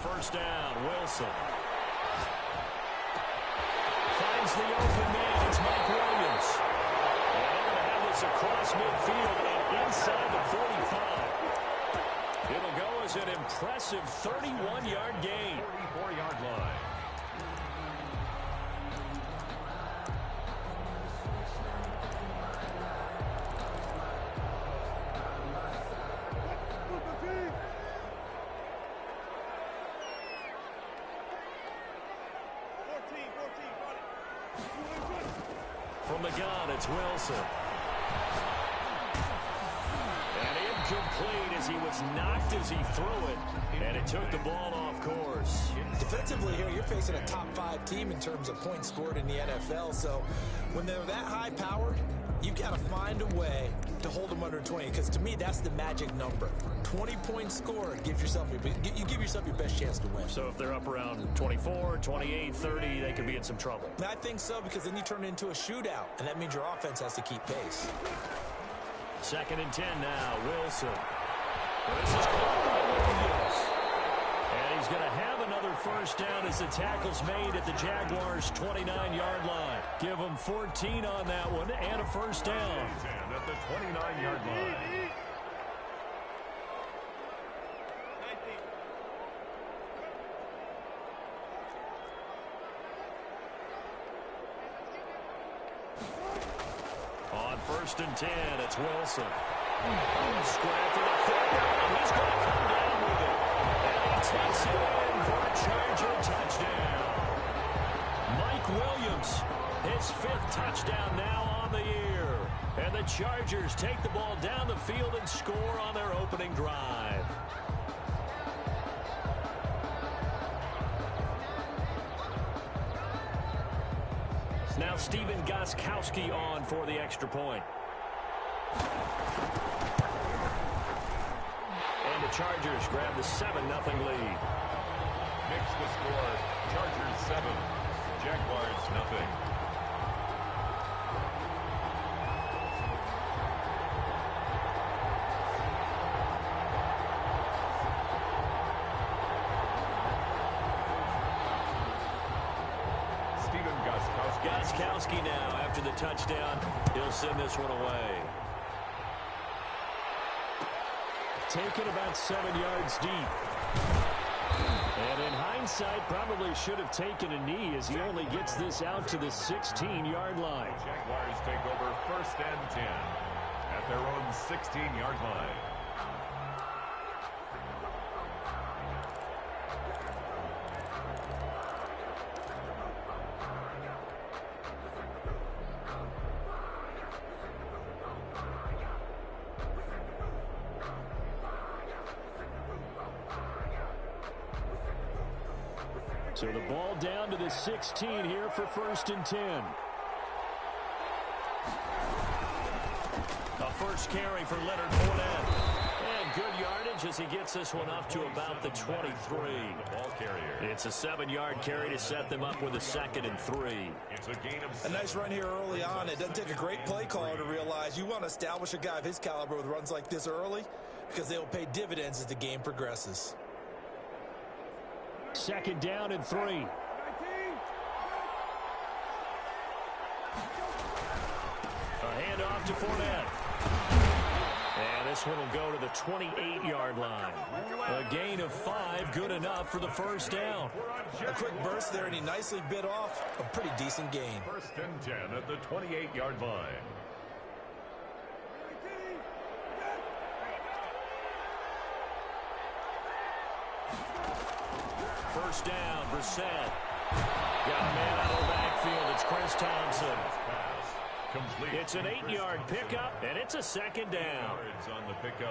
first down. Wilson finds the open man. It's Mike Williams. And they're going to have this across midfield and inside the 45. It'll go as an impressive 31-yard gain. 44-yard line. From the gun, it's Wilson. And incomplete as he was knocked as he threw it. And it took the ball off course. Defensively here, you're facing a top-5 team in terms of points scored in the NFL. So when they're that high-powered, you've got to find a way to hold them under 20. Because to me, that's the magic number. 20 points scored gives yourself you give yourself your best chance to win. So if they're up around 24, 28, 30, they could be in some trouble. I think so, because then you turn it into a shootout, and that means your offense has to keep pace. 2nd and 10 now. Wilson. This is caught by Williams. And he's going to have another first down as the tackle's made at the Jaguars' 29-yard line. Give them 14 on that one and a first down. At the 29-yard line. On 1st and 10, it's Wilson. Scrap for the third down. He's going to come down with it. And he takes it in for a Charger touchdown. Mike Williams, his 5th touchdown now on the year. And the Chargers take the ball down the field and score on their opening drive. Now Stephen Gostkowski on for the extra point. And the Chargers grab the 7-0 lead. Mix the score. Chargers 7. Jaguars nothing. Gostkowski now after the touchdown. He'll send this one away. Taken about 7 yards deep. And in hindsight, probably should have taken a knee as he only gets this out to the 16-yard line. Jaguars take over 1st and 10 at their own 16-yard line. So the ball down to the 16 here for 1st and 10. A first carry for Leonard Fournette. And good yardage as he gets this one up to about the 23. Ball carrier. It's a 7-yard carry to set them up with a 2nd and 3. It's a gain of A nice run here early on. It doesn't take a great play caller to realize you want to establish a guy of his caliber with runs like this early because they will pay dividends as the game progresses. 2nd down and 3. A handoff to Fournette. And this one will go to the 28-yard line. A gain of 5, good enough for the first down. A quick burst there, and he nicely bit off a pretty decent gain. 1st and 10 at the 28-yard line. First down, Brissett. Got a man out of the backfield. It's Chris Thompson. It's an 8-yard pickup, and it's a 2nd down.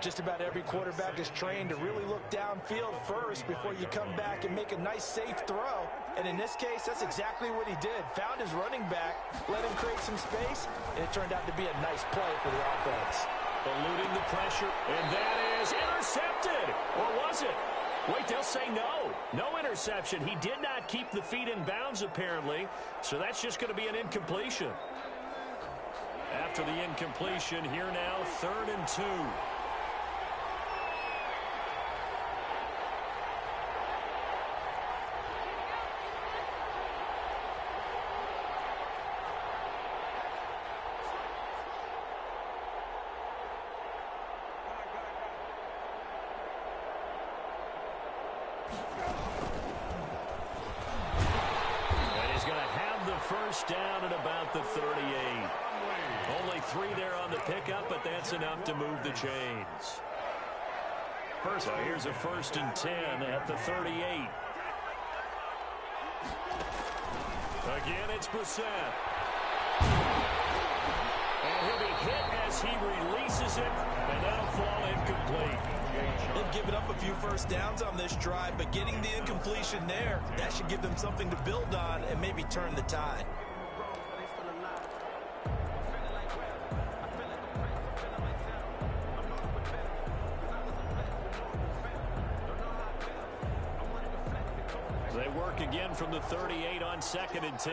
Just about every quarterback is trained to really look downfield first before you come back and make a nice, safe throw. And in this case, that's exactly what he did. Found his running back, let him create some space, and it turned out to be a nice play for the offense. Eluding the pressure, and that is intercepted. Or was it? Wait, they'll say no. No interception. He did not keep the feet in bounds, apparently, so that's just going to be an incompletion. After the incompletion, here now, 3rd and 2. about the 38. Only 3 there on the pickup, but that's enough to move the chains. So here's a 1st and 10 at the 38. Again, it's Brissett. And he'll be hit as he releases it, and that'll fall incomplete. They've given up a few first downs on this drive, but getting the incompletion there, that should give them something to build on and maybe turn the tide. They work again from the 38 on 2nd and 10.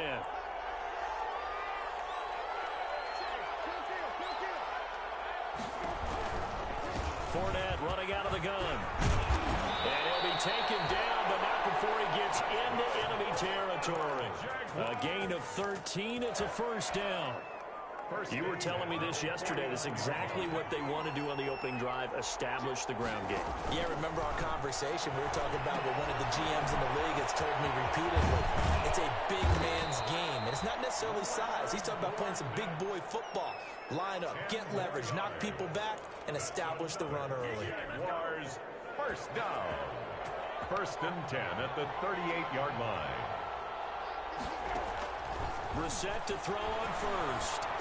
Fournette running out of the gun. And he'll be taken down, but not before he gets into enemy territory. A gain of 13. It's a 1st down. You were telling me this yesterday. That's exactly what they want to do on the opening drive, establish the ground game. Yeah, remember our conversation? We were talking about what one of the GMs in the league has told me repeatedly. It's a big man's game, and it's not necessarily size. He's talking about playing some big boy football. Line up, get leverage, knock people back, and establish the run early. Jaguars, 1st down. 1st and 10 at the 38-yard line. Brissett to throw on 1st.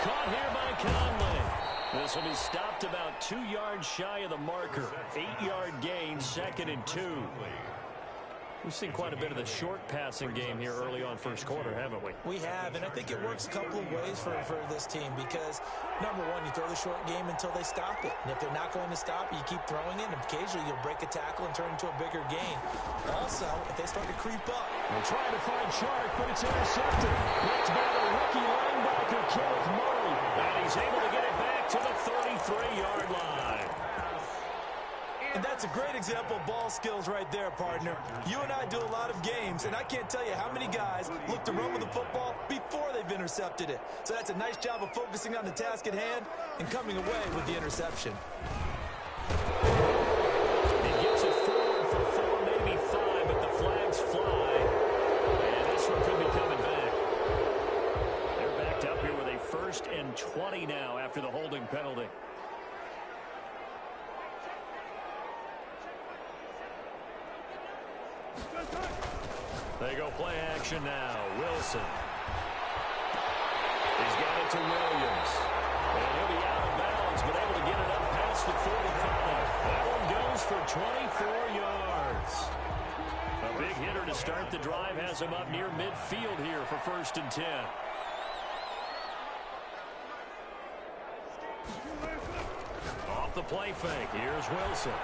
Caught here by Conley. This will be stopped about 2 yards shy of the marker. 8-yard gain, 2nd and 2. We've seen quite a bit of the short passing game here early on 1st quarter, haven't we? We have, and I think it works a couple of ways for this team because, number one, you throw the short game until they stop it. And if they're not going to stop it, you keep throwing it, and occasionally you'll break a tackle and turn into a bigger gain. Also, if they start to creep up. They're trying to find Chark, but it's intercepted. It's by the rookie linebacker, Kenneth Murray. And he's able to get it back to the 33-yard line. And that's a great example of ball skills right there, partner. You and I do a lot of games, and I can't tell you how many guys look to run with the football before they've intercepted it. So that's a nice job of focusing on the task at hand and coming away with the interception. He gets it forward for 4, maybe 5, but the flags fly. And this one could be coming back. They're backed up here with a 1st and 20 now after the holding penalty. They go play action now. Wilson. He's got it to Williams. And he'll be out of bounds, but able to get it up past the 45. That one goes for 24 yards. A big hitter to start the drive has him up near midfield here for 1st and 10. Off the play fake. Here's Wilson.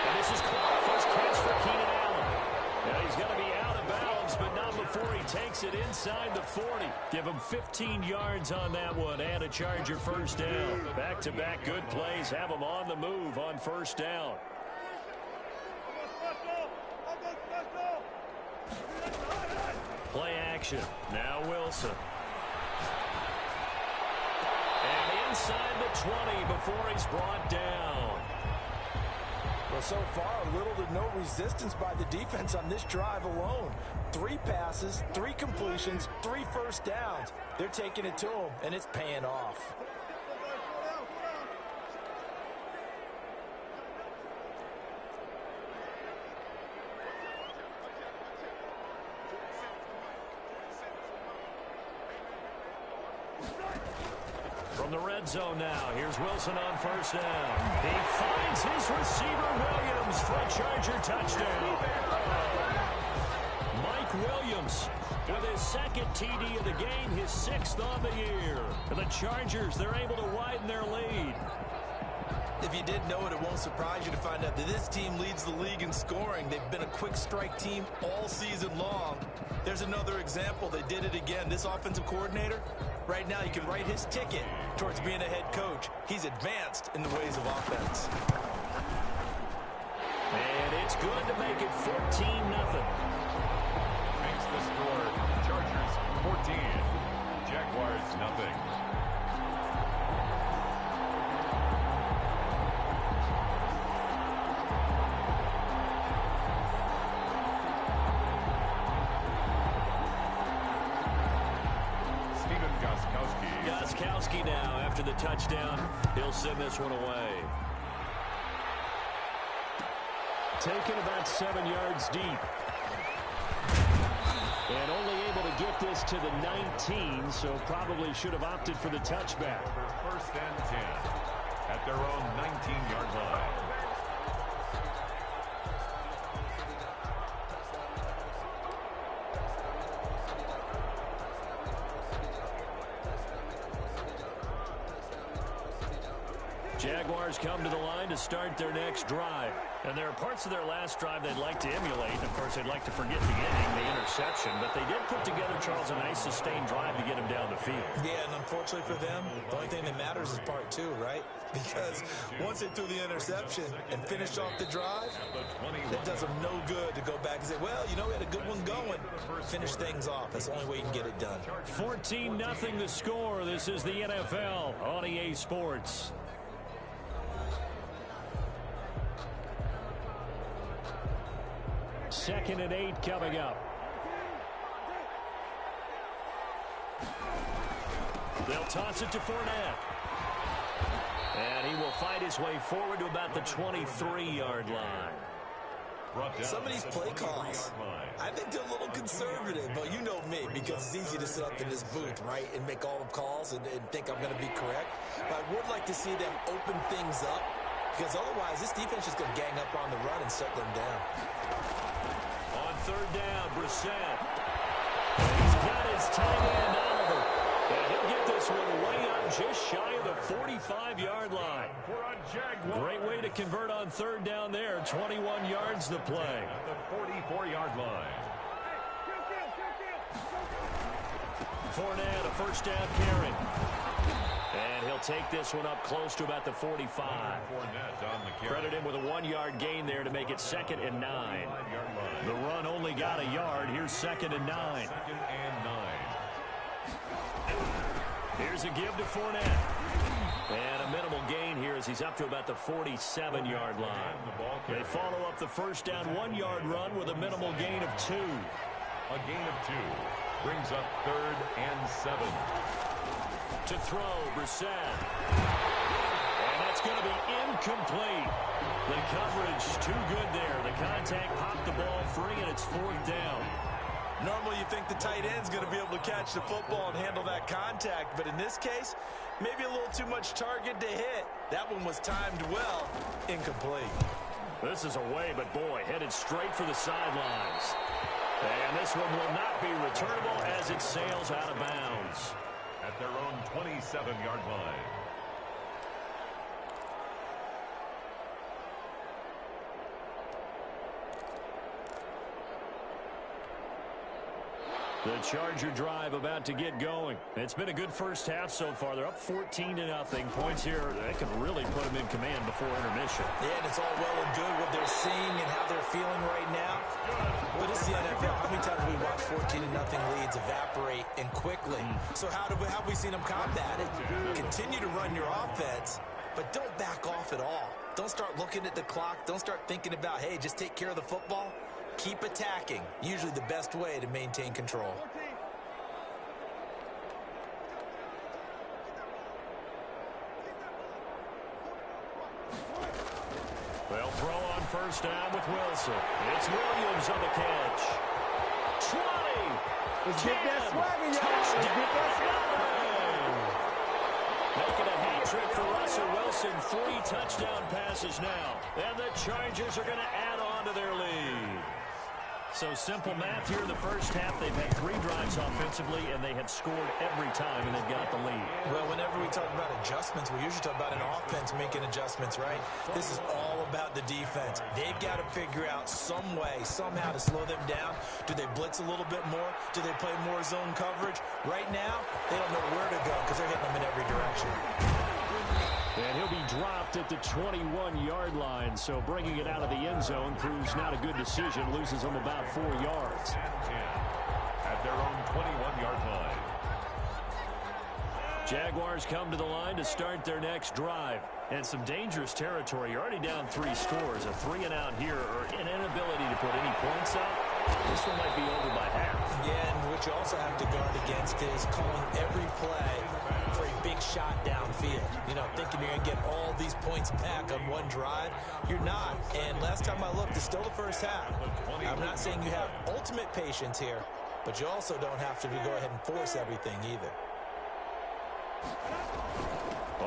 And this is caught. First catch for Keenan Allen. Yeah, he's going to be out of bounds, but not before he takes it inside the 40. Give him 15 yards on that one and a Charger 1st down. Back-to-back good plays have him on the move on 1st down. Play action. Now Wilson. And inside the 20 before he's brought down. Well, so far, little to no resistance by the defense on this drive alone. 3 passes, 3 completions, 3 first downs. They're taking it to him, and it's paying off. From the red zone now, here's Wilson on 1st down. He finds his receiver, Williams, for a Charger touchdown. Mike Williams with his 2nd TD of the game, his 6th on the year. And the Chargers, they're able to widen their lead. If you didn't know it, it won't surprise you to find out that this team leads the league in scoring. They've been a quick strike team all season long. There's another example. They did it again. This offensive coordinator, right now you can write his ticket towards being a head coach. He's advanced in the ways of offense. And it's good to make it 14-0. Makes the score Chargers 14, Jaguars nothing. Gronkowski now after the touchdown. He'll send this one away. Taken about 7 yards deep. And only able to get this to the 19, so probably should have opted for the touchback. First and 10 at their own 19-yard line. Jaguars come to the line to start their next drive. And there are parts of their last drive they'd like to emulate. Of course, they'd like to forget the inning, the interception. But they did put together, Charles, a nice sustained drive to get him down the field. Yeah, and unfortunately for them, the only thing that matters is part two, right? Because once they threw the interception and finished off the drive, that does them no good to go back and say, well, you know, we had a good one going. Finish things off. That's the only way you can get it done. 14-0 the score. This is the NFL on EA Sports. Second and 8 coming up. They'll toss it to Fournette. And he will fight his way forward to about the 23-yard line. Some of these play calls, I think they're a little conservative, but you know me, because it's easy to sit up in this booth, right, and make all the calls and think I'm going to be correct. But I would like to see them open things up, because otherwise this defense is going to gang up on the run and shut them down. On third down, Brissett. He's got his tight end, Oliver. And he'll get this one way up just shy of the 45-yard line. Great way to convert on third down there. 21 yards the play. The 44-yard line. Fournette, a first down carry. And he'll take this one up close to about the 45. Credit him with a 1-yard gain there to make it 2nd and 9. The run only got a yard. Here's 2nd and 9. Here's a give to Fournette. And a minimal gain here as he's up to about the 47-yard line. They follow up the first down 1-yard run with a minimal gain of 2. A gain of 2 brings up 3rd and 7. To throw, Brissett. And that's going to be incomplete. The coverage too good there. The contact popped the ball free, and it's 4th down. Normally you think the tight end's going to be able to catch the football and handle that contact, but in this case, maybe a little too much target to hit. That one was timed well. Incomplete. This is away, but boy, headed straight for the sidelines. And this one will not be returnable as it sails out of bounds. At their own 27-yard line. The Charger drive about to get going. It's been a good first half so far. They're up 14-0. Points here that can really put them in command before intermission. Yeah, and it's all well and good what they're seeing and how they're feeling right now. But it's the NFL. How many times we watch 14-0 leads evaporate and quickly? So how have we seen them combat it? Continue to run your offense, but don't back off at all. Don't start looking at the clock. Don't start thinking about, hey, just take care of the football. Keep attacking. Usually the best way to maintain control. They'll throw on first down with Wilson. It's Williams on the catch. 20. Let's get that swagger, y'all. Let's get that swagger. Making a hat trick for Russell Wilson. 3 touchdown passes now. And the Chargers are going to add on to their lead. So simple math here in the first half. They've had 3 drives offensively, and they have scored every time, and they've got the lead. Well, whenever we talk about adjustments, we usually talk about an offense making adjustments, right? This is all about the defense. They've got to figure out some way, somehow to slow them down. Do they blitz a little bit more? Do they play more zone coverage? Right now, they don't know where to go because they're hitting them in every direction. And he'll be dropped at the 21-yard line, so bringing it out of the end zone proves not a good decision. Loses them about 4 yards. At their own 21-yard line. Jaguars come to the line to start their next drive. And some dangerous territory. You're already down 3 scores. A 3-and-out here, or an inability to put any points up. This one might be over by half. Yeah, and what you also have to guard against is calling every play for a big shot downfield. You know, thinking you're going to get all these points back on one drive. You're not. And last time I looked, it's still the first half. I'm not saying you have ultimate patience here, but you also don't have to go ahead and force everything either.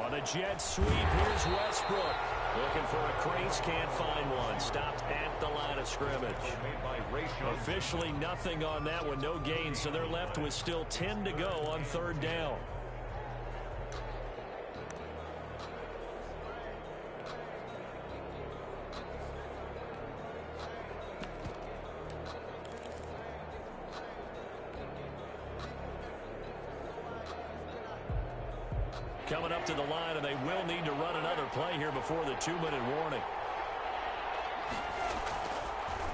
On the jet sweep, here's Westbrook. Looking for a crease, can't find one. Stopped at the line of scrimmage. Officially nothing on that one, no gain, so they're left with still 10 to go on third down. Coming up to the line, and they will need to run another play here before the 2-minute warning.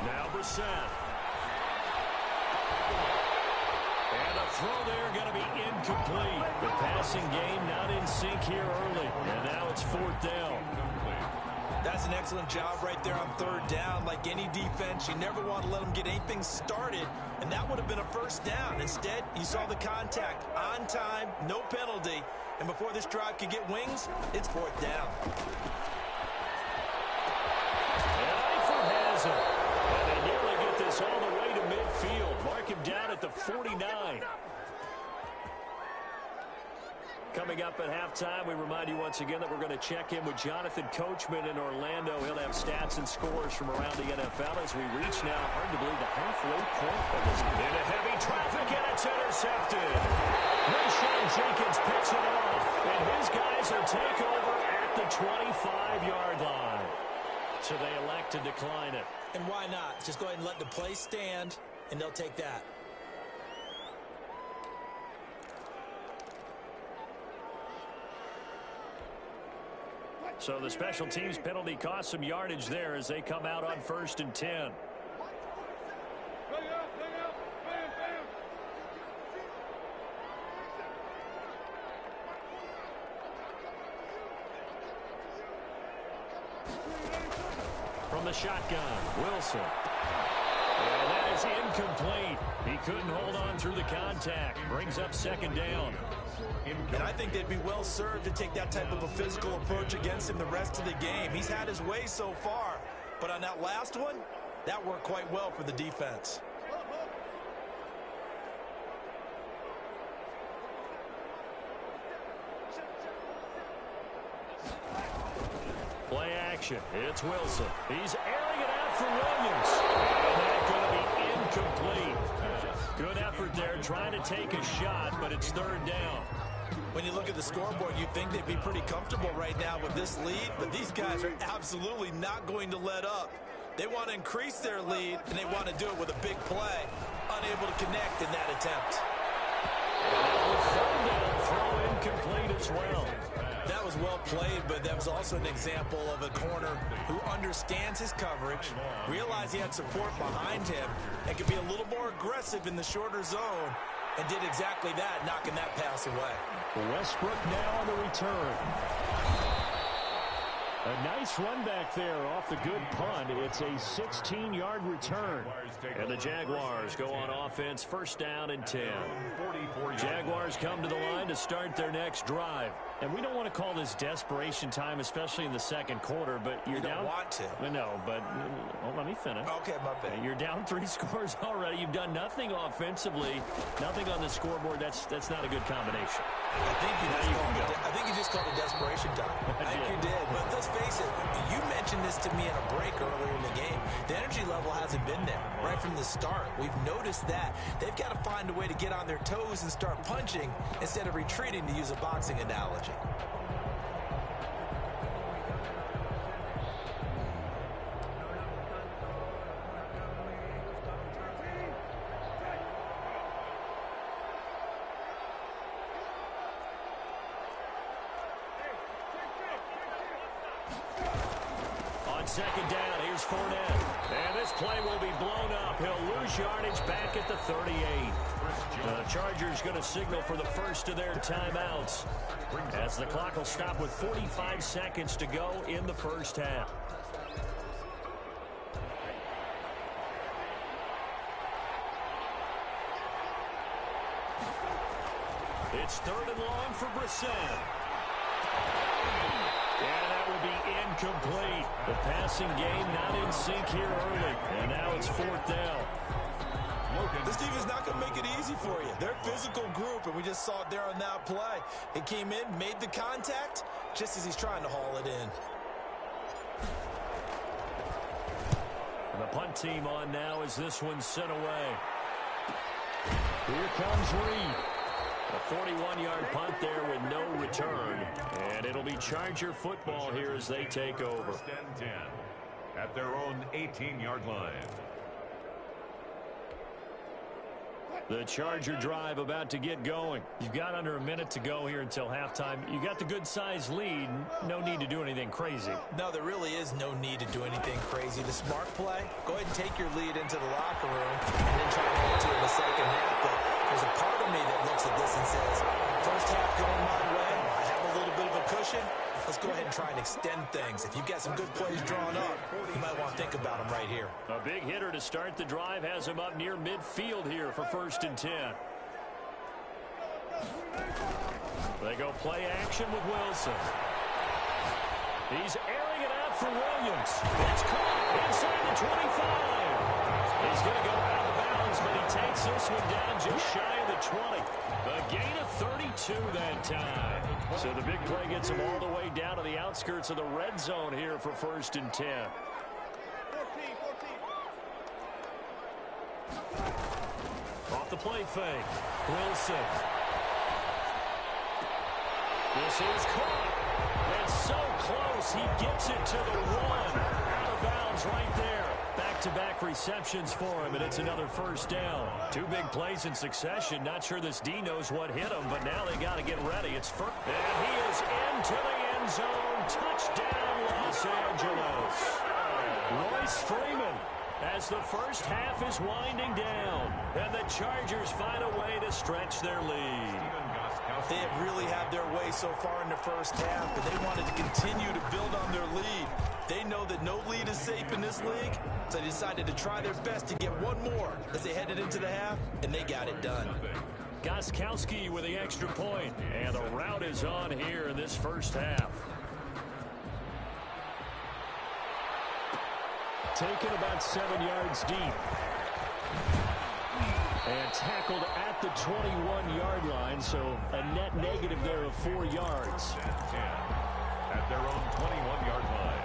Now Brissett. And a throw there going to be incomplete. The passing game not in sync here early. And now it's fourth down. That's an excellent job right there on third down. Like any defense, you never want to let them get anything started, and that would have been a first down. Instead, you saw the contact on time, no penalty, and before this drive could get wings, it's fourth down. And Eifert has it. And they nearly get this all the way to midfield. Mark him down at the 49. Coming up at halftime, we remind you once again that we're going to check in with Jonathan Coachman in Orlando. He'll have stats and scores from around the NFL as we reach now, hard to believe, the halfway point of this game. Into heavy traffic, and it's intercepted. Rashawn Jenkins picks it off, and his guys will take over at the 25-yard line. So they elect to decline it. And why not? Just go ahead and let the play stand, and they'll take that. So the special teams penalty cost some yardage there as they come out on 1st and 10. From the shotgun, Wilson. And that is incomplete. He couldn't hold on through the contact. Brings up second down. And I think they'd be well served to take that type of a physical approach against him the rest of the game. He's had his way so far, but on that last one, that worked quite well for the defense. Play action. It's Wilson. He's airing it out for Williams. And that's going to be incomplete. Good effort there trying to take a shot, but it's third down. When you look at the scoreboard, you'd think they'd be pretty comfortable right now with this lead, but these guys are absolutely not going to let up. They want to increase their lead, and they want to do it with a big play. Unable to connect in that attempt. Third down throw incomplete as well. That was well played, but that was also an example of a corner who understands his coverage, realized he had support behind him, and could be a little more aggressive in the shorter zone, and did exactly that, knocking that pass away. Westbrook now on the return. A nice run back there off the good punt. It's a 16-yard return. And the Jaguars go on offense, first down and 10. Jaguars come to the line to start their next drive. And we don't want to call this desperation time, especially in the second quarter, but you're down. You don't want to. No, but let me finish. Okay, my bad. You're down 3 scores already. You've done nothing offensively, nothing on the scoreboard. That's not a good combination. I think you just called it desperation time. I think you did. But let's face it, you mentioned this to me in a break earlier in the game. The energy level hasn't been there right from the start. We've noticed that. They've got to find a way to get on their toes and start punching instead of retreating, to use a boxing analogy. Second down, here's Fournette. And this play will be blown up. He'll lose yardage back at the 38. The Chargers going to signal for the first of their timeouts, as the clock will stop with 45 seconds to go in the first half. It's 3rd and long for Brissett. And that will be incomplete. The passing game not in sync here early. And now it's 4th down. This defense is not going to make it easy for you. They're a physical group, and we just saw it there on that play. He came in, made the contact, just as he's trying to haul it in. The punt team on now as this one's sent away. Here comes Reed. A 41-yard punt there with no return. And it'll be Charger football here as they take over. 1st and 10 at their own 18-yard line. The Charger drive about to get going. You've got under a minute to go here until halftime. You got the good-sized lead. No need to do anything crazy. No, there really is no need to do anything crazy. The smart play, go ahead and take your lead into the locker room and then try to hold to it in the second half. But there's a part of me that looks at this and says, first half going my way, I have a little bit of a cushion. Let's go ahead and try and extend things. If you've got some good plays drawn up, you might want to think about them right here. A big hitter to start the drive has him up near midfield here for 1st and 10. They go play action with Wilson. He's airing it out for Williams. It's caught inside the 25. He's going to go out of bounds, but he takes this one down just shy of the 20. A gain of 32 that time. So the big play gets him all the way down to the outskirts of the red zone here for 1st and 10. Off the play fake. Wilson. This is caught. And so close. He gets it to the 1. Out of bounds right there. Back-to-back receptions for him, and it's another 1st down. 2 big plays in succession. Not sure this D knows what hit him, but now they got to get ready. It's first. And he is into the end zone. Touchdown, Los Angeles. Royce Freeman as the first half is winding down, and the Chargers find a way to stretch their lead. They have really had their way so far in the first half, but they wanted to continue to build on their lead. They know that no lead is safe in this league, so they decided to try their best to get one more as they headed into the half, and they got it done. Gostkowski with the extra point, and the route is on here in this first half. Taken about 7 yards deep. And tackled at the 21-yard line, so a net negative there of 4 yards. At their own 21-yard line.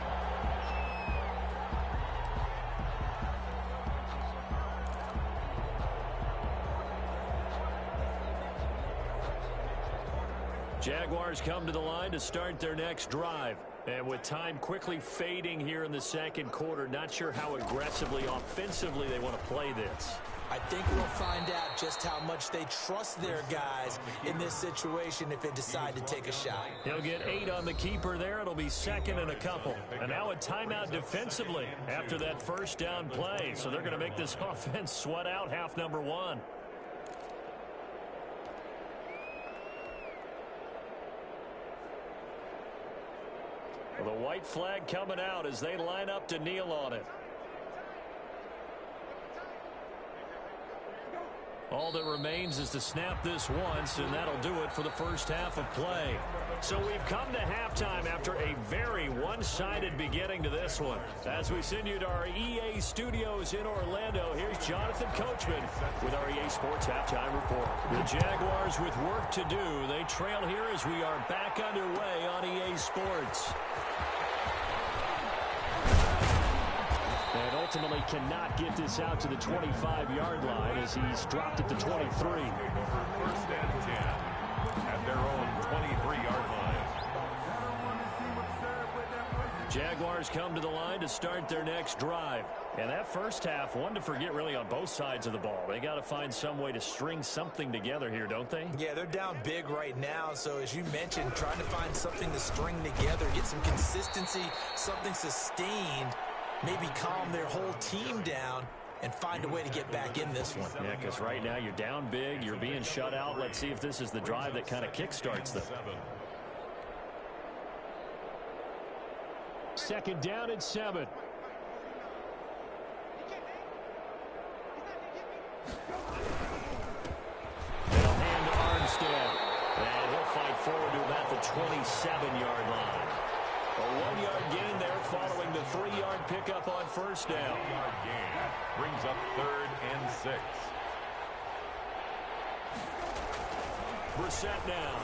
Jaguars come to the line to start their next drive. And with time quickly fading here in the second quarter, not sure how aggressively, offensively they want to play this. I think we'll find out just how much they trust their guys in this situation if they decide to take a shot. He'll get 8 on the keeper there. It'll be 2nd and a couple. And now a timeout defensively after that first down play. So they're going to make this offense sweat out half number 1. Well, the white flag coming out as they line up to kneel on it. All that remains is to snap this once, and that'll do it for the first half of play. So we've come to halftime after a very one-sided beginning to this one. As we send you to our EA studios in Orlando, here's Jonathan Coachman with our EA Sports Halftime Report. The Jaguars with work to do. They trail here as we are back underway on EA Sports. And ultimately cannot get this out to the 25-yard line as he's dropped at the 23. 1st and 10 at their own 23-yard line. Jaguars come to the line to start their next drive. And that first half, one to forget really on both sides of the ball. They got to find some way to string something together here, don't they? Yeah, they're down big right now. So as you mentioned, trying to find something to string together, get some consistency, something sustained, maybe calm their whole team down and find a way to get back in this one. Yeah, because right now you're down big, you're being shut out. Let's see if this is the drive that kind of kickstarts them. 2nd down and 7. They'll hand to Armstead. 47-yard line. A 1-yard gain there following the 3-yard pickup on first down. 3-yard gain brings up 3rd and 6. Brissett now.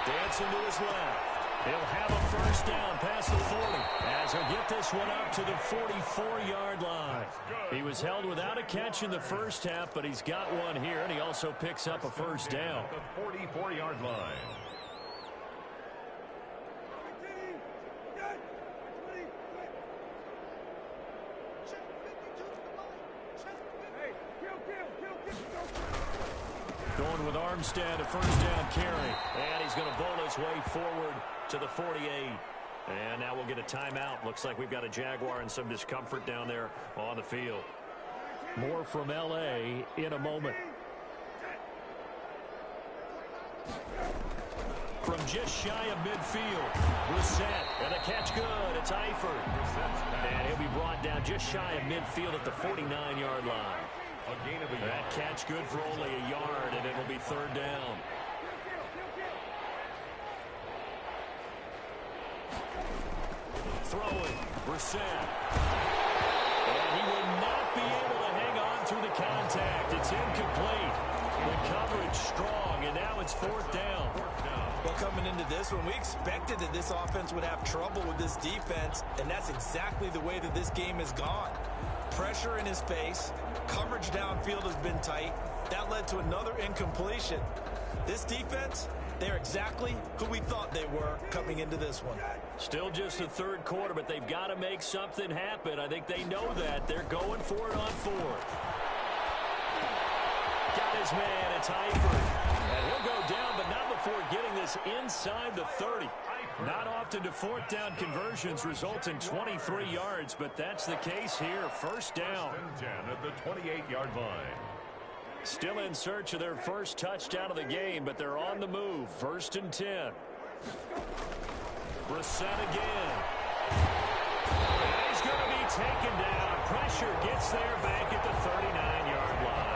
Dancing to his left. He'll have a first down past the 40 as he'll get this one up to the 44-yard line. He was held without a catch in the first half, but he's got one here, and he also picks up a first down. The 44-yard line. Going with Armstead, a first down carry. And he's going to bowl his way forward to the 48. And now we'll get a timeout. Looks like we've got a Jaguar and some discomfort down there on the field. More from L.A. in a moment. From just shy of midfield, Brissett, and a catch good. It's Eifert. And he'll be brought down just shy of midfield at the 49-yard line. A gain of a yard. That catch good for only a yard, and it'll be 3rd down. Throwing, Brissett. And he will not be able to hang on through the contact. It's incomplete. The coverage strong, and now it's 4th down. Well, coming into this one, we expected that this offense would have trouble with this defense, and that's exactly the way that this game has gone. Pressure in his face. Coverage downfield has been tight. That led to another incompletion. This defense, they're exactly who we thought they were coming into this one. Still just the 3rd quarter, but they've got to make something happen. I think they know that. They're going for it on 4th. Got his man. It's Eifert. And he'll go down, but not before getting this inside the 30. Not often do 4th down conversions result in 23 yards, but that's the case here. First down. 10 at the 28-yard line. Still in search of their first touchdown of the game, but they're on the move. 1st and 10. Brissett again. And he's going to be taken down. Pressure gets there back at the 39-yard line.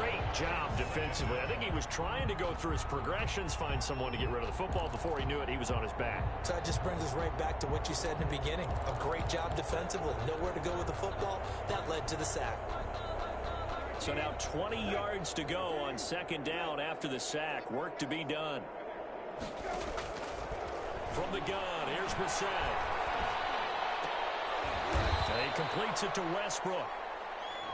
Great job defensively. I think he was trying to go through his progressions, find someone to get rid of the football. Before he knew it, he was on his back. So that just brings us right back to what you said in the beginning. A great job defensively. Nowhere to go with the football. That led to the sack. So now 20 yards to go on 2nd down after the sack. Work to be done. From the gun, here's Brissett. And he completes it to Westbrook.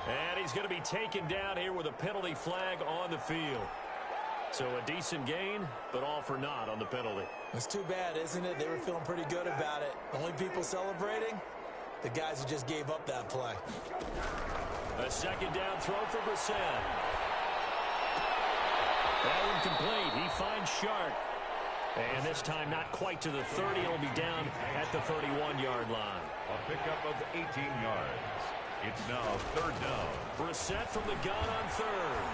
And he's going to be taken down here with a penalty flag on the field. So a decent gain, but all for naught on the penalty. It's too bad, isn't it? They were feeling pretty good about it. Only people celebrating, the guys who just gave up that play. A 2nd down throw for Brissett. That incomplete. He finds Shark. And this time not quite to the 30. It'll be down at the 31-yard line. A pickup of 18 yards. It's now 3rd down. Brissett from the gun on 3rd.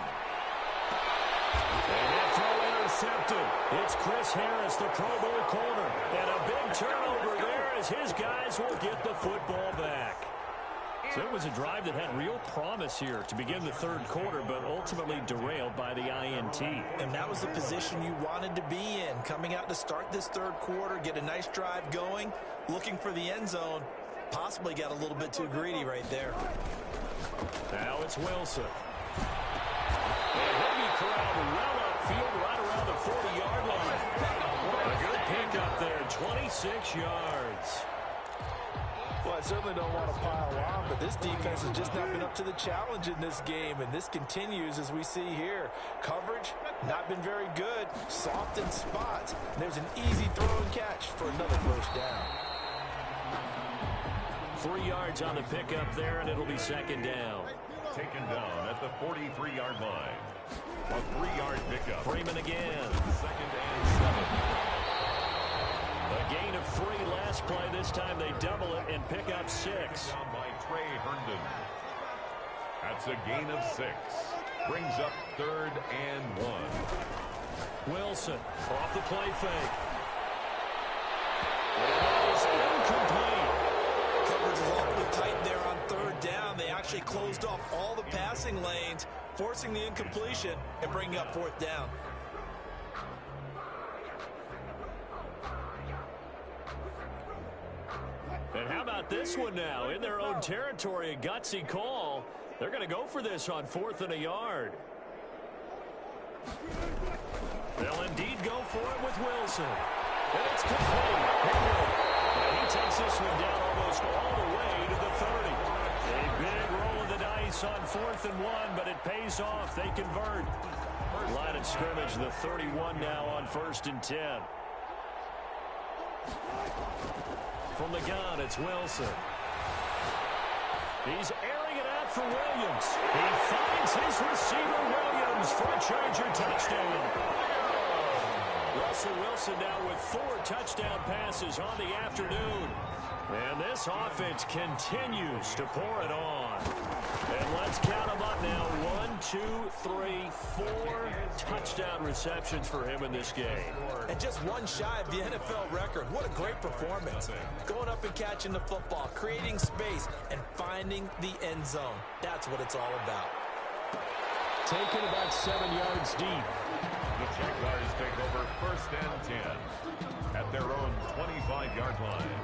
And that throw intercepted. It's Chris Harris, the Pro Bowl corner. And a big turnover there as his guys will get the football back. So it was a drive that had real promise here to begin the 3rd quarter, but ultimately derailed by the INT. And that was the position you wanted to be in. Coming out to start this 3rd quarter, get a nice drive going, looking for the end zone. Possibly got a little bit too greedy right there. Now it's Wilson. And he'll be corralled well upfield right around the 40-yard line. A good pickup there, 26 yards. Well, I certainly don't want to pile on, but this defense has just not been up to the challenge in this game, and this continues as we see here. Coverage, not been very good, soft in spots. And there's an easy throw and catch for another first down. 3 yards on the pickup there, and it'll be 2nd down. Taken down at the 43-yard line. A 3-yard pickup. Freeman again. 2nd and 7. A gain of 3 last play. This time they double it and pick up 6. Down by Trey Herndon. That's a gain of 6. Brings up 3rd and 1. Wilson off the play fake. It is incomplete. Coverage is awfully tight there on 3rd down. They actually closed off all the passing lanes, forcing the incompletion and bringing up 4th down. And how about this one now? In their own territory, a gutsy call. They're going to go for this on 4th and a yard. They'll indeed go for it with Wilson. And it's complete. And he takes this one down almost all the way to the 30. A big roll of the dice on 4th and 1, but it pays off. They convert. Line of scrimmage, the 31 now on 1st and 10. From the gun, it's Wilson. He's airing it out for Williams. He finds his receiver, Williams, for a Charger touchdown. Russell Wilson now with 4 touchdown passes on the afternoon. And this offense continues to pour it on. And let's count them up now. 1, 2, 3, 4 touchdown receptions for him in this game. And just one shy of the NFL record. What a great performance. Going up and catching the football, creating space, and finding the end zone. That's what it's all about. Taken about 7 yards deep. The Jaguars take over 1st and 10 at their own 25-yard line.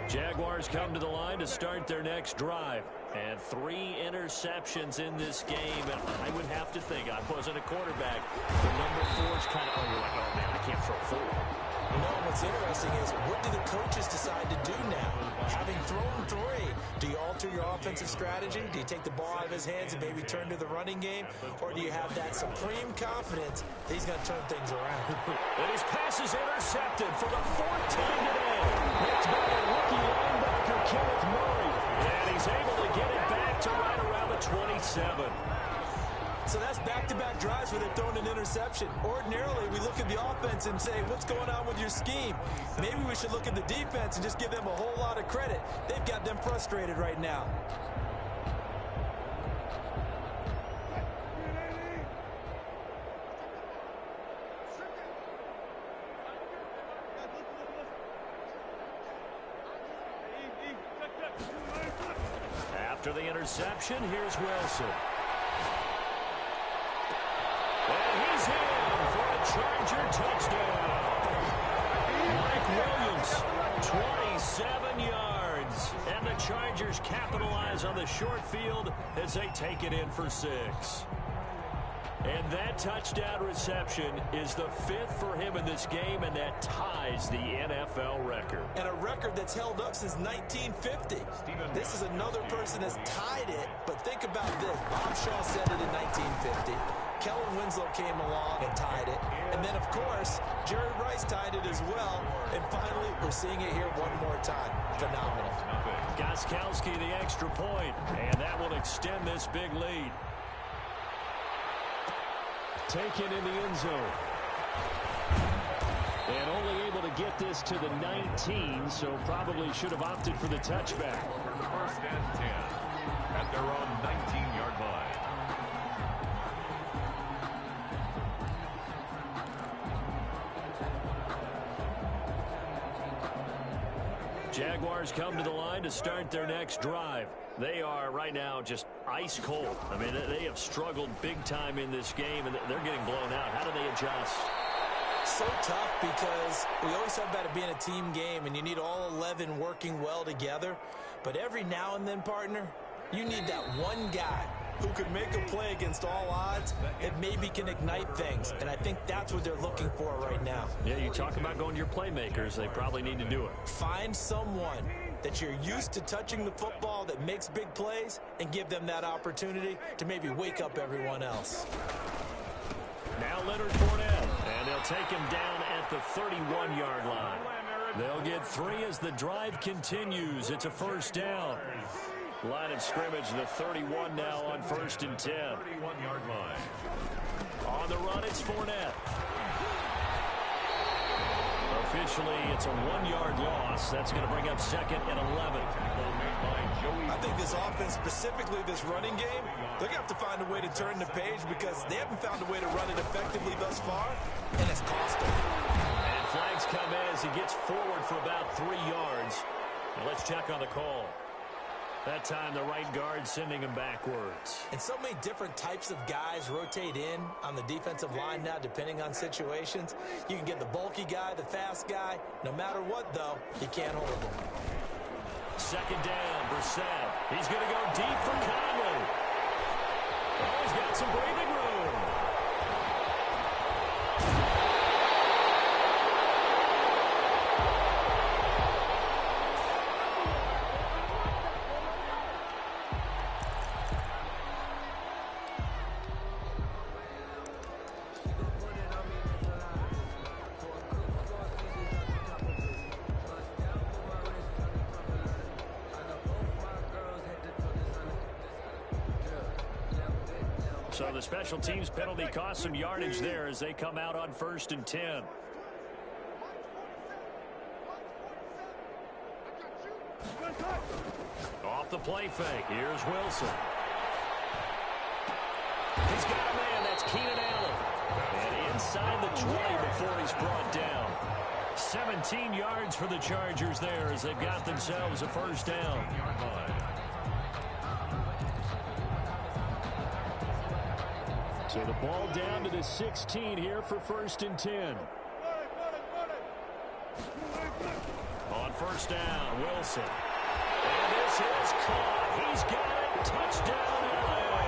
Jaguars come to the line to start their next drive. And 3 interceptions in this game. And I would have to think, I wasn't a quarterback, the number 4 is kind of, you're like, oh, man, I can't throw 4. You know, what's interesting is, what do the coaches decide to do now? Having thrown 3, do you alter your offensive strategy? Do you take the ball out of his hands and maybe turn to the running game? Or do you have that supreme confidence that he's going to turn things around? And his pass is intercepted for the 4th time today. It's by the rookie linebacker, Kenneth Murray. And he's able to get it back to right around the 27. So that's back-to-back drives where they're throwing an interception. Ordinarily, we look at the offense and say, what's going on with your scheme? Maybe we should look at the defense and just give them a whole lot of credit. They've got them frustrated right now. After the interception, here's Wilson. And he's in for a Charger touchdown. Mike Williams, 27 yards. And the Chargers capitalize on the short field as they take it in for 6. And that touchdown reception is the 5th for him in this game, and that ties the NFL record. And a record that's held up since 1950. This is another person that's tied it, but think about this. Bob Shaw said it in 1950. Kellen Winslow came along and tied it. And then, of course, Jerry Rice tied it as well. And finally, we're seeing it here one more time. Phenomenal. Gostkowski the extra point, and that will extend this big lead. Taken in the end zone. And only able to get this to the 19, so probably should have opted for the touchback. 1st and 10 at their own 19-yard line. Jaguars come to the line to start their next drive. They are right now just ice cold. I mean, they have struggled big time in this game, and they're getting blown out. How do they adjust? So tough, because we always talk about it being a team game, and you need all 11 working well together. But every now and then, partner, you need that one guy who could make a play against all odds that maybe can ignite things. And I think that's what they're looking for right now. Yeah, you talk about going to your playmakers. They probably need to do it. Find someone that you're used to touching the football that makes big plays and give them that opportunity to maybe wake up everyone else. Now Leonard Fournette, and they'll take him down at the 31-yard line. They'll get 3 as the drive continues. It's a 1st down. Line of scrimmage, the 31 now on 1st and 10. 31-yard line. On the run, it's Fournette. Officially, it's a 1-yard loss. That's going to bring up 2nd and 11. I think this offense, specifically this running game, they're going to have to find a way to turn the page, because they haven't found a way to run it effectively thus far, and it's cost them. And flags come in as he gets forward for about 3 yards. Now let's check on the call. That time the right guard sending him backwards. And so many different types of guys rotate in on the defensive line now, depending on situations. You can get the bulky guy, the fast guy. No matter what, though, you can't hold them. Second down, Brissett. He's going to go deep for Conley. Oh, he's got some breathing room. So the special teams penalty cost some yardage there as they come out on 1st and 10. Off the play fake. Here's Wilson. He's got a man. That's Keenan Allen. And inside the 20 before he's brought down. 17 yards for the Chargers there as they've got themselves a first down. So the ball down to the 16 here for 1st and 10. On 1st down, Wilson. And this is caught. He's got it. Touchdown, LA.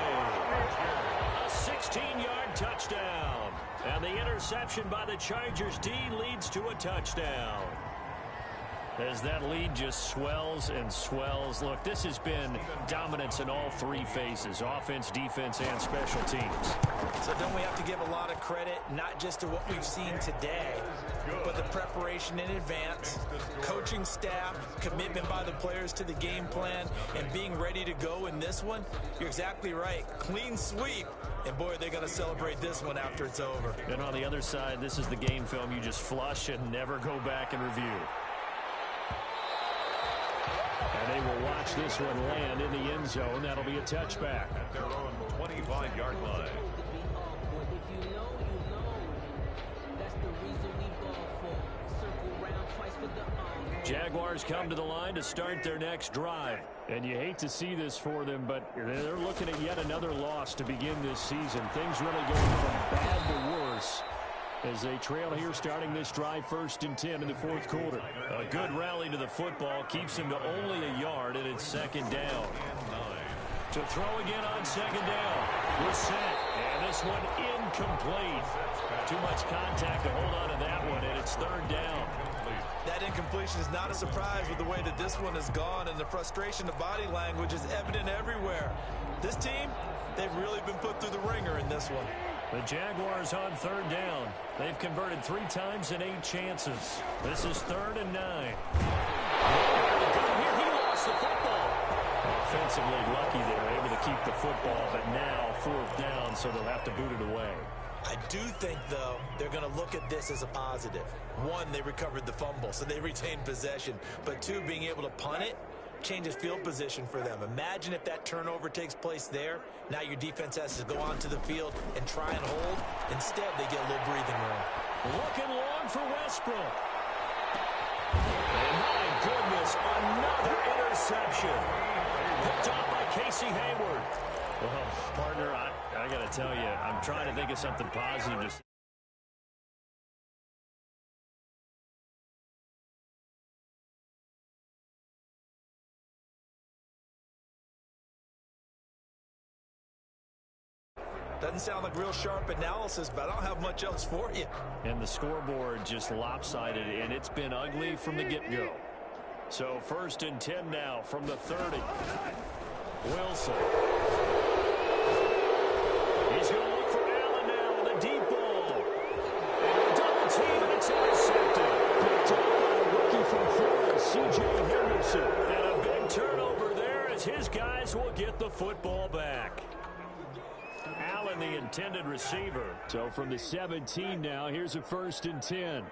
A 16-yard touchdown. And the interception by the Chargers D leads to a touchdown. As that lead just swells and swells. Look, this has been dominance in all three phases, offense, defense, and special teams. So don't we have to give a lot of credit, not just to what we've seen today, but the preparation in advance, coaching staff, commitment by the players to the game plan, and being ready to go in this one? You're exactly right. Clean sweep. And, boy, they're going to celebrate this one after it's over. And on the other side, this is the game film you just flush and never go back and review. And they will watch this one land in the end zone. That'll be a touchback. At their own 25-yard line. Jaguars come to the line to start their next drive. And you hate to see this for them, but they're looking at yet another loss to begin this season. Things really going from bad to worse as they trail here starting this drive 1st and 10 in the 4th quarter. A good rally to the football keeps them to only a yard, and it's 2nd down. To throw again on 2nd down. We're set. And this one incomplete. Too much contact to hold on to that one, and it's 3rd down. That incompletion is not a surprise with the way that this one has gone, and the frustration of body language is evident everywhere. This team, they've really been put through the ringer in this one. The Jaguars on 3rd down. They've converted 3 times in 8 chances. This is 3rd and 9. Here he lost the football. Offensively lucky they're able to keep the football, but now 4th down, so they'll have to boot it away. I do think, though, they're going to look at this as a positive. 1, they recovered the fumble, so they retained possession. But 2, being able to punt it changes field position for them. Imagine if that turnover takes place there. Now your defense has to go onto the field and try and hold. Instead, they get a little breathing room. Looking long for Westbrook. And my goodness, another interception. Picked off by Casey Hayward. Well, partner, I got to tell you, I'm trying to think of something positive to Doesn't sound like real sharp analysis, but I don't have much else for you. And the scoreboard just lopsided, and it's been ugly from the get-go. So 1st and 10 now from the 30. Wilson. He's going to look for Allen now with a deep ball. Double team, and it's intercepted. Picked up by a rookie from Florida, C.J. Henderson. And a big turnover there as his guys will get the football back. Allen, the intended receiver. So from the 17 now, here's a 1st and 10.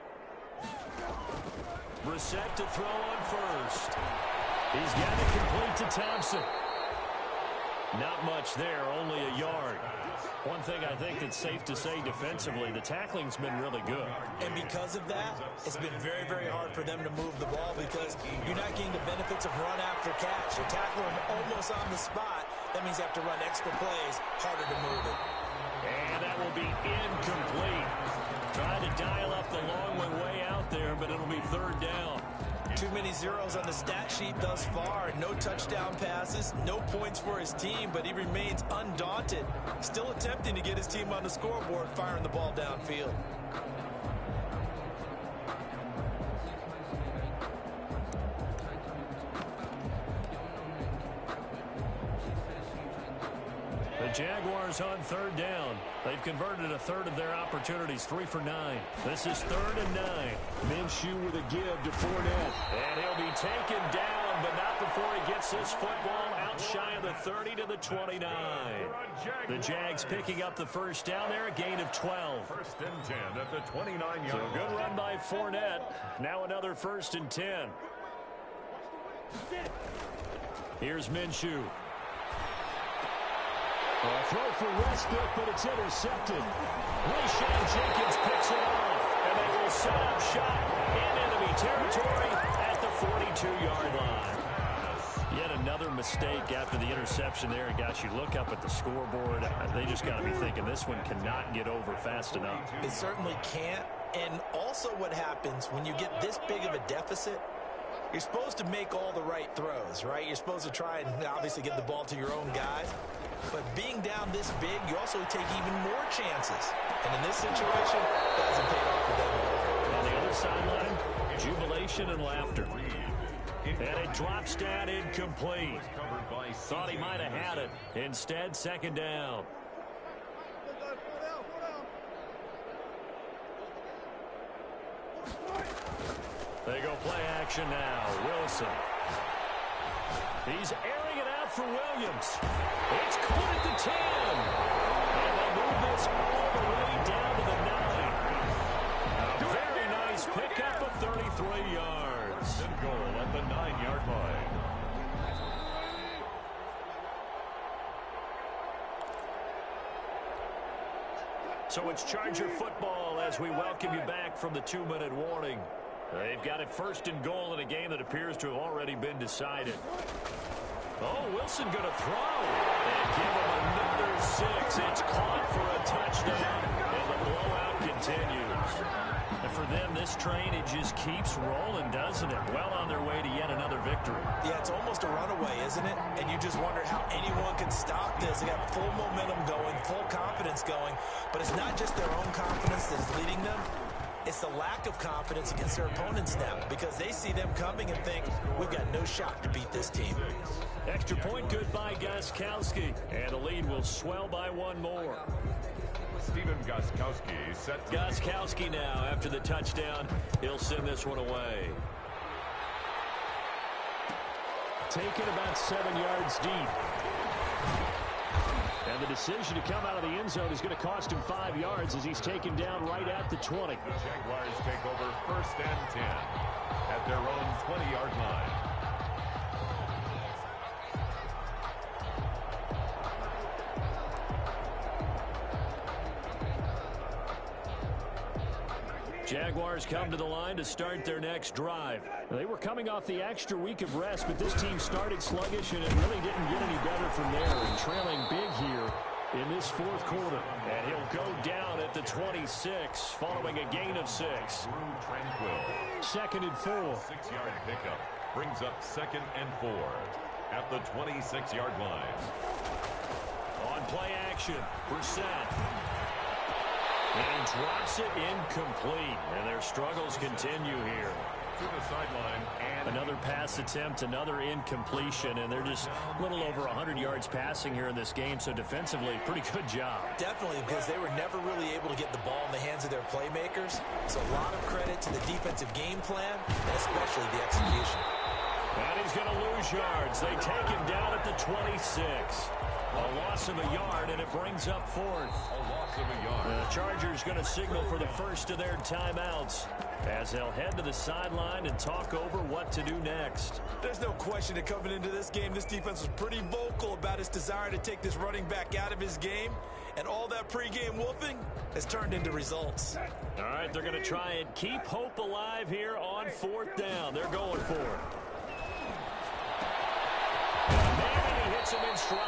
Brissett to throw on 1st. He's got it complete to Thompson. Not much there, only a yard. One thing I think that's safe to say defensively, the tackling's been really good. And because of that, it's been very, very hard for them to move the ball because you're not getting the benefits of run after catch. You're tackling almost on the spot. That means you have to run extra plays, harder to move it. And that will be incomplete. Trying to dial up the long way out there, but it'll be third down. Too many zeros on the stat sheet thus far. No touchdown passes, no points for his team, but he remains undaunted. Still attempting to get his team on the scoreboard, firing the ball downfield. The Jaguars on third down. They've converted a third of their opportunities, 3 for 9. This is 3rd and 9. Minshew with a give to Fournette. And he'll be taken down, but not before he gets this football out shy of the 30 to the 29. The Jags picking up the first down there, a gain of 12. 1st and 10 at the 29-yard So line. good run by Fournette. Now another 1st and 10. Here's Minshew. A throw for Westbrook, but it's intercepted. Rashawn Jenkins picks it off, and they will set up shop in enemy territory at the 42-yard line. Yet another mistake after the interception there. And gosh, you look up at the scoreboard, they just got to be thinking this one cannot get over fast enough. It certainly can't. And also what happens when you get this big of a deficit, you're supposed to make all the right throws, right? You're supposed to try and obviously get the ball to your own guys. But being down this big, you also take even more chances. And in this situation, it hasn't paid off for them at all. On the other sideline, jubilation and laughter. And it drops down incomplete. Thought he might have had it. Instead, 2nd down. They go play action now. Wilson. He's airing it out for Williams. It's caught at the 10. And they move this all the way down to the 9. A very nice pickup of 33 yards. And goal at the 9-yard line. So it's Charger football as we welcome you back from the 2-minute warning. They've got it 1st and goal in a game that appears to have already been decided. Oh, Wilson going to throw. And give him another 6. It's caught for a touchdown. And the blowout continues. And for them, this train, it just keeps rolling, doesn't it? Well on their way to yet another victory. Yeah, it's almost a runaway, isn't it? And you just wonder how anyone can stop this. They got full momentum going, full confidence going. But it's not just their own confidence that's leading them. It's the lack of confidence against their opponents now because they see them coming and think, we've got no shot to beat this team. Extra point good by Gostkowski. And the lead will swell by 1 more. Stephen Gostkowski set. Gostkowski now after the touchdown. He'll send this one away. Taken about 7 yards deep. And the decision to come out of the end zone is going to cost him 5 yards as he's taken down right at the 20. The Jaguars take over 1st and 10 at their own 20-yard line. Jaguars come to the line to start their next drive. They were coming off the extra week of rest, but this team started sluggish, and it really didn't get any better from there. And trailing big here in this 4th quarter. And he'll go down at the 26, following a gain of 6. Tranquil. 2nd and 4. 6-yard pickup brings up 2nd and 4 at the 26-yard line. On play action, Brissett. And drops it incomplete. And their struggles continue here. To the sideline. And another pass attempt, another incompletion. And they're just a little over 100 yards passing here in this game. So defensively, pretty good job. Definitely, because they were never really able to get the ball in the hands of their playmakers. So a lot of credit to the defensive game plan, and especially the execution. And he's going to lose yards. They take him down at the the 26. A loss of a yard, and it brings up fourth. A loss of a yard. The Chargers going to signal for the first of their timeouts as they'll head to the sideline and talk over what to do next. There's no question that coming into this game, this defense was pretty vocal about its desire to take this running back out of his game. And all that pregame wolfing has turned into results. All right, they're going to try and keep hope alive here on fourth down. They're going for it. And he hits him in stride.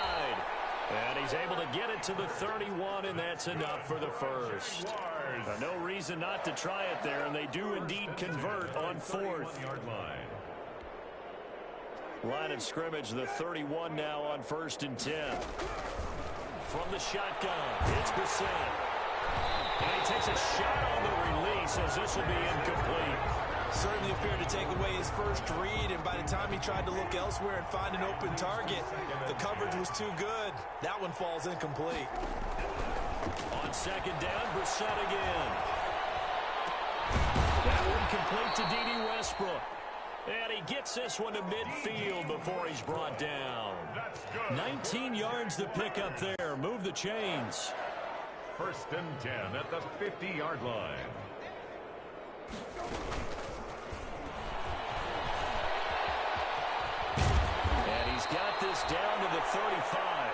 And he's able to get it to the 31, and that's enough for the first. No reason not to try it there, and they do indeed convert on fourth. Line of scrimmage, the 31 now on 1st and 10. From the shotgun, it's Puttin. And he takes a shot on the release as this will be incomplete. Certainly appeared to take away his first read, and by the time he tried to look elsewhere and find an open target, the coverage was too good. That one falls incomplete. On second down, Brissett again. That one complete to D.D. Westbrook. And he gets this one to midfield before he's brought down. 19 yards to pick up there. Move the chains. 1st and 10 at the 50-yard line. And he's got this down to the 35.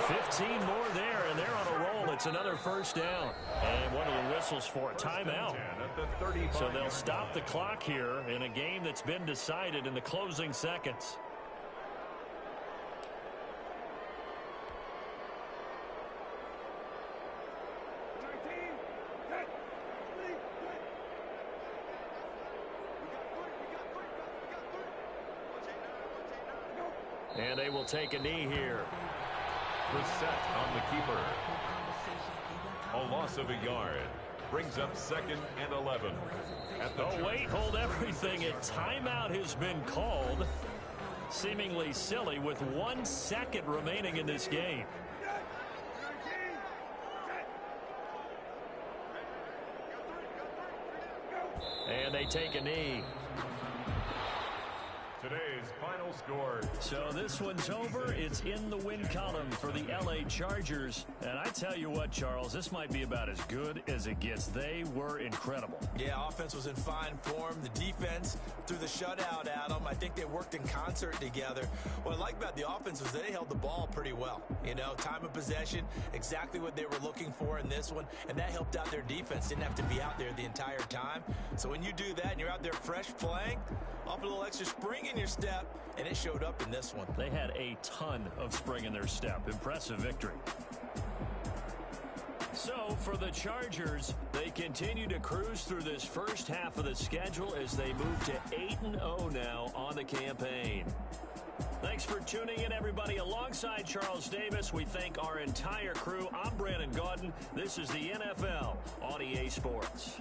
15 more there, and they're on a roll. It's another first down. And one of the whistles for a timeout. So they'll stop the clock here in a game that's been decided in the closing seconds. And they will take a knee here. Brissett on the keeper. A loss of a yard. Brings up 2nd and 11. Oh, wait, hold everything. A timeout has been called. Seemingly silly with 1 second remaining in this game. And they take a knee. Today's final score. So this one's over. It's in the win column for the L.A. Chargers. And I tell you what, Charles, this might be about as good as it gets. They were incredible. Yeah, offense was in fine form. The defense threw the shutout at them. I think they worked in concert together. What I like about the offense was they held the ball pretty well. You know, time of possession, exactly what they were looking for in this one. And that helped out their defense. Didn't have to be out there the entire time. So when you do that and you're out there fresh playing, off a little extra spring in your step, and it showed up in this one. They had a ton of spring in their step. Impressive victory. So for the Chargers, they continue to cruise through this first half of the schedule as they move to 8-0 now on the campaign. Thanks for tuning in, everybody. Alongside Charles Davis, we thank our entire crew. I'm Brandon Gaudin. This is the NFL on EA Sports.